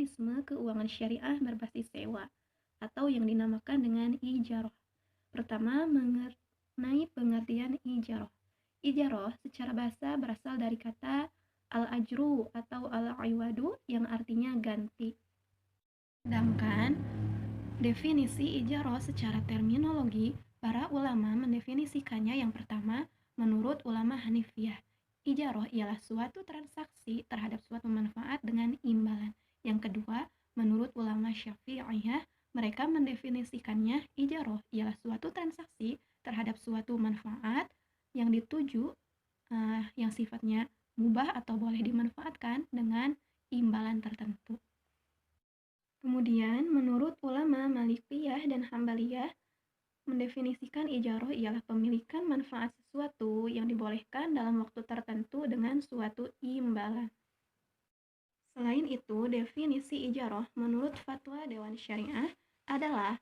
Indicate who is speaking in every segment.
Speaker 1: mekanisme keuangan syariah berbasis sewa atau yang dinamakan dengan ijarah. Pertama, mengenai pengertian ijarah. Ijarah secara bahasa berasal dari kata al-ajru atau al-iwadu yang artinya ganti. Sedangkan definisi ijarah secara terminologi, para ulama mendefinisikannya yang pertama, menurut ulama Hanifiyah, ijarah ialah suatu transaksi terhadap suatu manfaat dengan imbalan. Yang kedua, menurut ulama Syafi'iyah, mereka mendefinisikannya ijarah ialah suatu transaksi terhadap suatu manfaat yang dituju yang sifatnya mubah atau boleh dimanfaatkan dengan imbalan tertentu. Kemudian, menurut ulama Malikiyah dan Hambaliyah, mendefinisikan ijarah ialah pemilikan manfaat sesuatu yang dibolehkan dalam waktu tertentu dengan suatu imbalan. Selain itu, definisi ijarah menurut fatwa Dewan Syariah adalah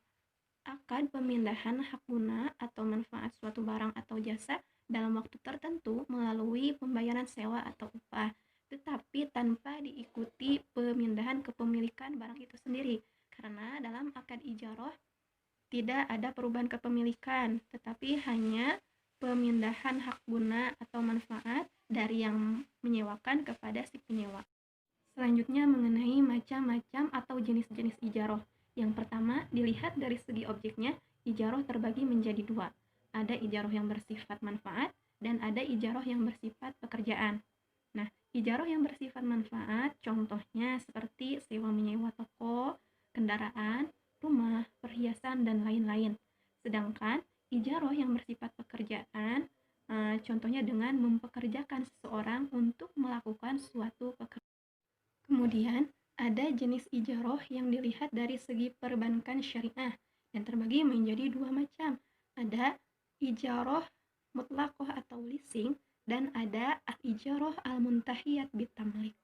Speaker 1: akad pemindahan hak guna atau manfaat suatu barang atau jasa dalam waktu tertentu melalui pembayaran sewa atau upah, tetapi tanpa diikuti pemindahan kepemilikan barang itu sendiri. Karena dalam akad ijarah tidak ada perubahan kepemilikan, tetapi hanya pemindahan hak guna atau manfaat dari yang menyewakan kepada si penyewa. Selanjutnya mengenai macam-macam atau jenis-jenis ijarah. Yang pertama, dilihat dari segi objeknya, ijarah terbagi menjadi dua. Ada ijarah yang bersifat manfaat dan ada ijarah yang bersifat pekerjaan. Nah, ijarah yang bersifat manfaat contohnya seperti sewa menyewa toko, kendaraan, rumah, perhiasan, dan lain-lain. Sedangkan ijarah yang bersifat pekerjaan contohnya dengan mempekerjakan seseorang untuk melakukan suatu pekerjaan. Kemudian, ada jenis ijarah yang dilihat dari segi perbankan syariah dan terbagi menjadi dua macam. Ada ijarah mutlaqah atau leasing dan ada ijarah al-muntahiyat bitamlik.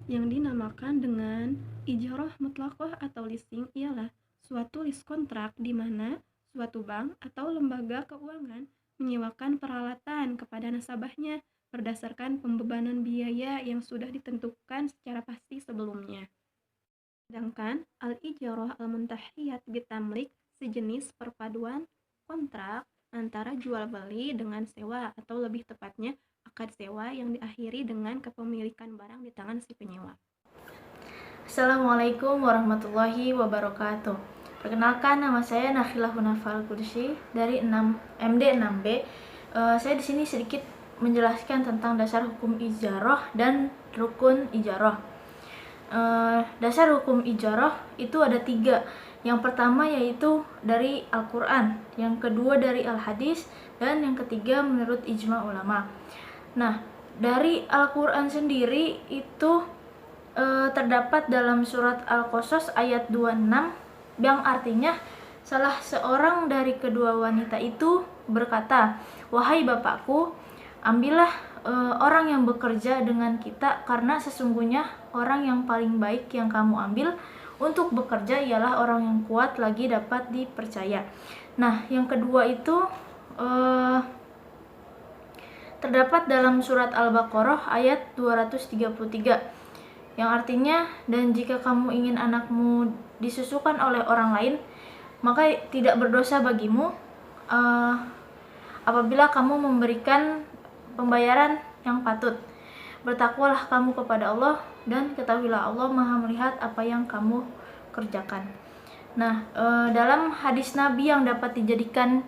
Speaker 1: Yang dinamakan dengan ijarah mutlaqah atau leasing ialah suatu lease kontrak di mana suatu bank atau lembaga keuangan menyewakan peralatan kepada nasabahnya berdasarkan pembebanan biaya yang sudah ditentukan secara pasti sebelumnya. Sedangkan al-ijarah al-muntahiyat bitamlik sejenis perpaduan kontrak antara jual beli dengan sewa atau lebih tepatnya akad sewa yang diakhiri dengan kepemilikan barang di tangan si penyewa.
Speaker 2: Assalamualaikum warahmatullahi wabarakatuh. Perkenalkan, nama saya Nakhilah Hunafal Kursi dari MD 6B. Saya di sini sedikit menjelaskan tentang dasar hukum ijarah dan rukun ijarah. Dasar hukum ijarah itu ada 3. Yang pertama yaitu dari Al-Quran, yang kedua dari Al-Hadis, dan yang ketiga menurut ijma ulama. Nah, dari Al-Quran sendiri itu terdapat dalam surat Al-Qasas ayat 26 yang artinya salah seorang dari kedua wanita itu berkata, "Wahai bapakku, ambillah orang yang bekerja dengan kita, karena sesungguhnya orang yang paling baik yang kamu ambil untuk bekerja ialah orang yang kuat lagi dapat dipercaya." Nah, yang kedua itu terdapat dalam surat Al-Baqarah ayat 233 yang artinya, "Dan jika kamu ingin anakmu disusukan oleh orang lain, maka tidak berdosa bagimu apabila kamu memberikan pembayaran yang patut. Bertakwalah kamu kepada Allah dan ketahuilah Allah Maha melihat apa yang kamu kerjakan." Nah, dalam hadis Nabi yang dapat dijadikan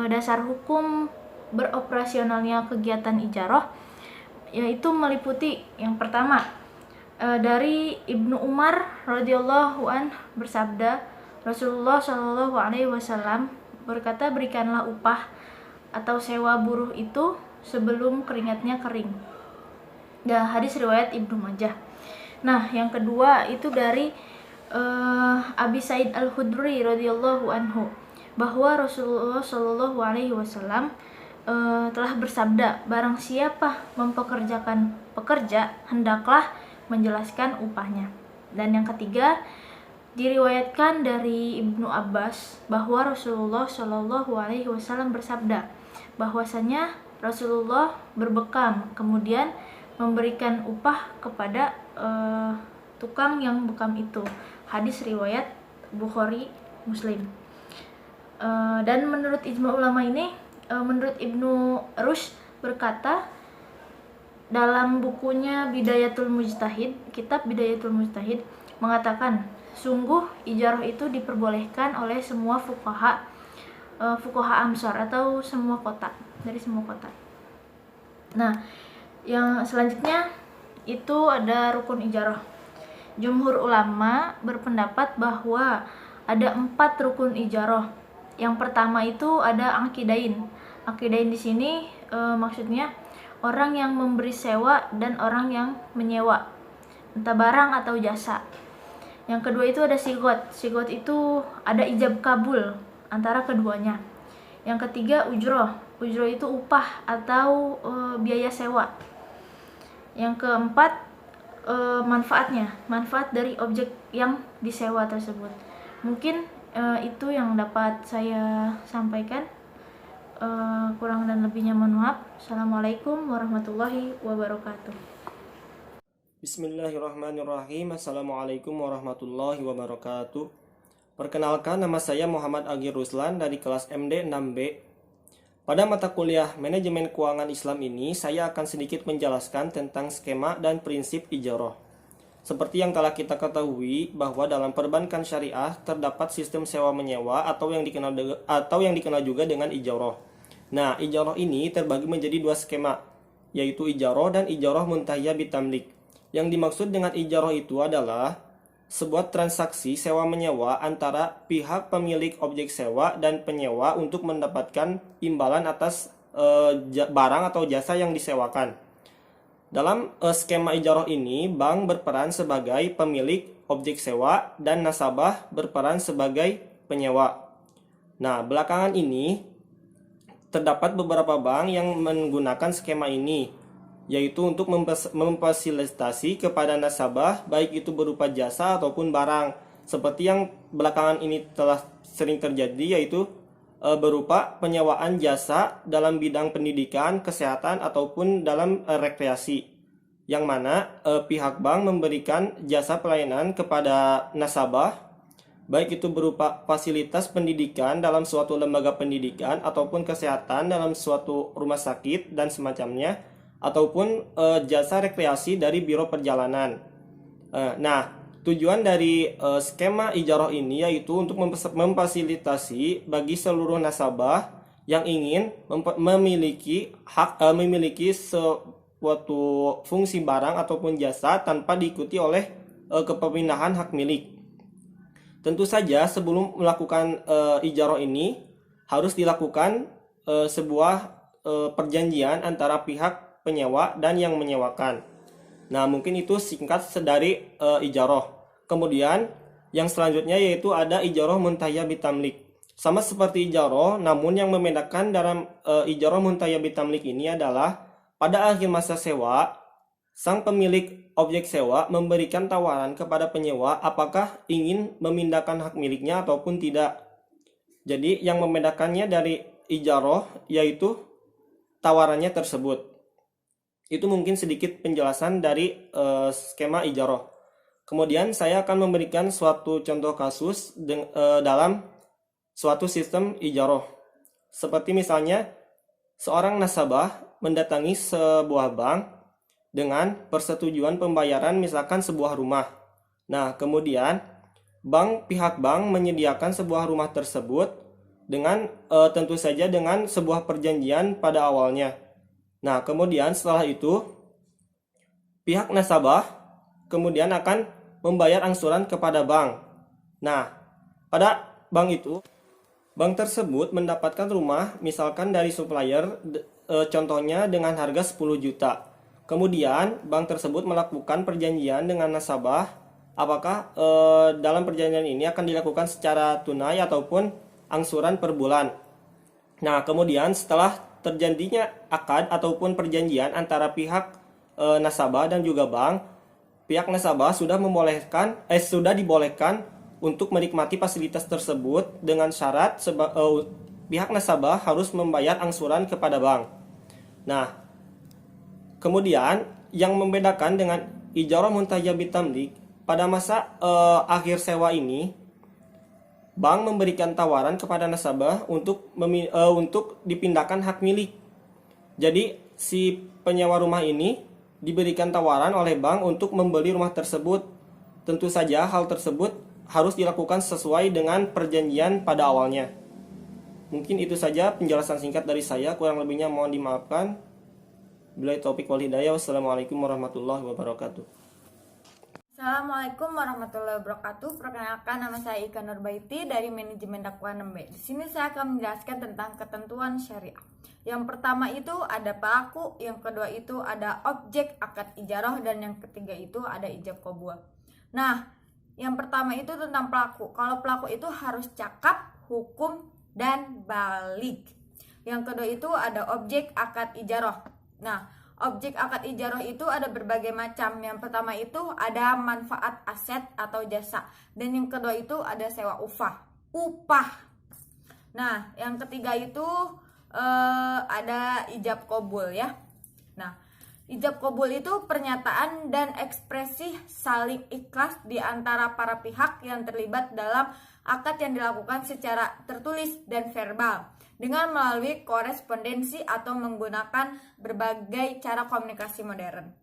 Speaker 2: dasar hukum beroperasionalnya kegiatan ijarah, yaitu meliputi yang pertama, dari Ibnu Umar radhiyallahu an bersabda, Rasulullah Shallallahu alaihi wasallam berkata, "Berikanlah upah atau sewa buruh itu sebelum keringatnya kering." Dan hadis riwayat Ibnu Majah. Nah, yang kedua itu dari Abi Sa'id Al-Khudri radhiyallahu anhu bahwa Rasulullah Shallallahu alaihi wasallam telah bersabda, "Barang siapa mempekerjakan pekerja, hendaklah menjelaskan upahnya." Dan yang ketiga diriwayatkan dari Ibnu Abbas bahwa Rasulullah Shallallahu alaihi wasallam bersabda bahwasanya Rasulullah berbekam kemudian memberikan upah kepada tukang yang bekam itu. Hadis riwayat Bukhari Muslim. Dan menurut ijma ulama ini, menurut Ibnu Rushd berkata dalam bukunya Bidayatul Mujtahid, kitab Bidayatul Mujtahid mengatakan, sungguh ijarah itu diperbolehkan oleh semua fuqaha amsar atau semua kota, dari semua kota. Nah, yang selanjutnya itu ada rukun ijarah. Jumhur ulama berpendapat bahwa ada 4 rukun ijarah. Yang pertama itu ada akidain. Akidain di sini maksudnya orang yang memberi sewa dan orang yang menyewa, entah barang atau jasa. Yang kedua itu ada sigot. Sigot itu ada ijab kabul antara keduanya. Yang ketiga ujroh. Ujroh itu upah atau biaya sewa. Yang keempat manfaatnya, manfaat dari objek yang disewa tersebut. Mungkin itu yang dapat saya sampaikan. Kurang dan lebihnya mohon maaf. Assalamualaikum warahmatullahi wabarakatuh.
Speaker 3: Bismillahirrahmanirrahim. Assalamualaikum warahmatullahi wabarakatuh. Perkenalkan, nama saya Muhammad Agir Ruslan dari kelas MD 6B. Pada mata kuliah Manajemen Keuangan Islam ini, saya akan sedikit menjelaskan tentang skema dan prinsip ijarah. Seperti yang telah kita ketahui bahwa dalam perbankan syariah terdapat sistem sewa-menyewa atau yang dikenal juga dengan ijarah. Nah, ijarah ini terbagi menjadi 2 skema, yaitu ijarah dan ijarah muntahiyah bitamlik. Yang dimaksud dengan ijarah itu adalah sebuah transaksi sewa-menyewa antara pihak pemilik objek sewa dan penyewa untuk mendapatkan imbalan atas barang atau jasa yang disewakan. Dalam skema ijarah ini, bank berperan sebagai pemilik objek sewa dan nasabah berperan sebagai penyewa. Nah, belakangan ini terdapat beberapa bank yang menggunakan skema ini, yaitu untuk memfasilitasi kepada nasabah baik itu berupa jasa ataupun barang, seperti yang belakangan ini telah sering terjadi, yaitu berupa penyewaan jasa dalam bidang pendidikan, kesehatan ataupun dalam rekreasi, yang mana pihak bank memberikan jasa pelayanan kepada nasabah baik itu berupa fasilitas pendidikan dalam suatu lembaga pendidikan ataupun kesehatan dalam suatu rumah sakit dan semacamnya, ataupun jasa rekreasi dari biro perjalanan. Nah, tujuan dari skema ijarah ini yaitu untuk memfasilitasi bagi seluruh nasabah yang ingin memiliki suatu fungsi barang ataupun jasa tanpa diikuti oleh kepindahan hak milik. Tentu saja sebelum melakukan ijarah ini harus dilakukan sebuah perjanjian antara pihak penyewa dan yang menyewakan. Nah, mungkin itu singkat dari ijarah. Kemudian yang selanjutnya yaitu ada ijarah muntahiyah bitamlik. Sama seperti ijarah, namun yang membedakan dalam ijarah muntahiyah bitamlik ini adalah pada akhir masa sewa, sang pemilik objek sewa memberikan tawaran kepada penyewa apakah ingin memindahkan hak miliknya ataupun tidak. Jadi yang membedakannya dari ijarah yaitu tawarannya tersebut. Itu mungkin sedikit penjelasan dari skema ijarah. Kemudian saya akan memberikan suatu contoh kasus dalam suatu sistem ijarah. Seperti misalnya seorang nasabah mendatangi sebuah bank dengan persetujuan pembayaran misalkan sebuah rumah. Nah, kemudian pihak bank menyediakan sebuah rumah tersebut dengan tentu saja dengan sebuah perjanjian pada awalnya. Nah, kemudian setelah itu pihak nasabah kemudian akan membayar angsuran kepada bank. Nah, pada bank tersebut mendapatkan rumah misalkan dari supplier, contohnya dengan harga 10 juta. Kemudian bank tersebut melakukan perjanjian dengan nasabah apakah dalam perjanjian ini akan dilakukan secara tunai ataupun angsuran per bulan. Nah, kemudian setelah terjadinya akad ataupun perjanjian antara pihak nasabah dan juga bank, pihak nasabah sudah dibolehkan untuk menikmati fasilitas tersebut dengan syarat pihak nasabah harus membayar angsuran kepada bank. Nah, kemudian yang membedakan dengan ijarah muntahiyah bitamlik pada masa akhir sewa ini, bank memberikan tawaran kepada nasabah untuk dipindahkan hak milik. Jadi si penyewa rumah ini diberikan tawaran oleh bank untuk membeli rumah tersebut. Tentu saja hal tersebut harus dilakukan sesuai dengan perjanjian pada awalnya. Mungkin itu saja penjelasan singkat dari saya, kurang lebihnya mohon dimaafkan. Billahi taufik wal hidayah. Wassalamualaikum warahmatullahi wabarakatuh.
Speaker 4: Assalamualaikum warahmatullahi wabarakatuh. Perkenalkan, nama saya Ika Nurbaiti dari Manajemen Dakwah 6B. Di sini saya akan menjelaskan tentang ketentuan syariah. Yang pertama itu ada pelaku, yang kedua itu ada objek akad ijarah, dan yang ketiga itu ada ijab qabul. Nah, yang pertama itu tentang pelaku. Kalau pelaku itu harus cakap, hukum, dan balik. Yang kedua itu ada objek akad ijarah. Nah, objek akad ijarah itu ada berbagai macam. Yang pertama itu ada manfaat aset atau jasa, dan yang kedua itu ada sewa upah. Nah, yang ketiga itu ada ijab qabul ya. Nah, ijab qabul itu pernyataan dan ekspresi saling ikhlas di antara para pihak yang terlibat dalam akad yang dilakukan secara tertulis dan verbal dengan melalui korespondensi atau menggunakan berbagai cara komunikasi modern.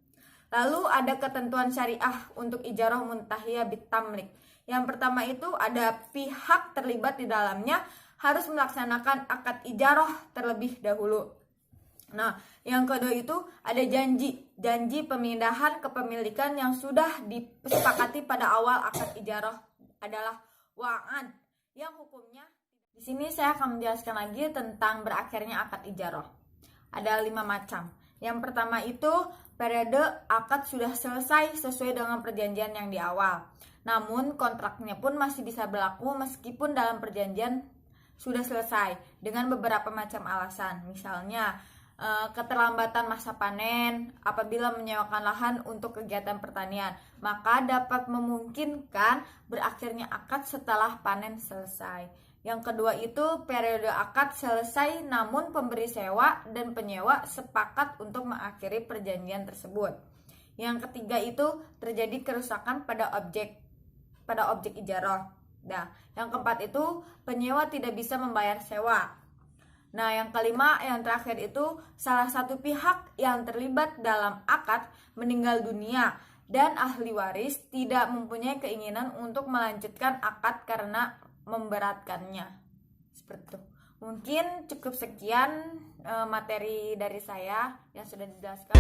Speaker 4: Lalu ada ketentuan syariah untuk ijarah muntahiyah bitamlik. Yang pertama itu ada pihak terlibat di dalamnya harus melaksanakan akad ijarah terlebih dahulu. Nah, yang kedua itu ada janji pemindahan kepemilikan yang sudah disepakati pada awal akad ijarah adalah wa'ad, yang hukumnya. Di sini saya akan menjelaskan lagi tentang berakhirnya akad ijarah. Ada 5 macam. Yang pertama itu periode akad sudah selesai sesuai dengan perjanjian yang di awal. Namun kontraknya pun masih bisa berlaku meskipun dalam perjanjian sudah selesai dengan beberapa macam alasan. Misalnya keterlambatan masa panen apabila menyewakan lahan untuk kegiatan pertanian, maka dapat memungkinkan berakhirnya akad setelah panen selesai. Yang kedua itu periode akad selesai namun pemberi sewa dan penyewa sepakat untuk mengakhiri perjanjian tersebut. Yang ketiga itu terjadi kerusakan pada objek ijarah. Nah, yang keempat itu penyewa tidak bisa membayar sewa. Nah, yang kelima, yang terakhir itu salah satu pihak yang terlibat dalam akad meninggal dunia dan ahli waris tidak mempunyai keinginan untuk melanjutkan akad karena memberatkannya. Seperti itu. Mungkin cukup sekian materi dari saya yang sudah dijelaskan.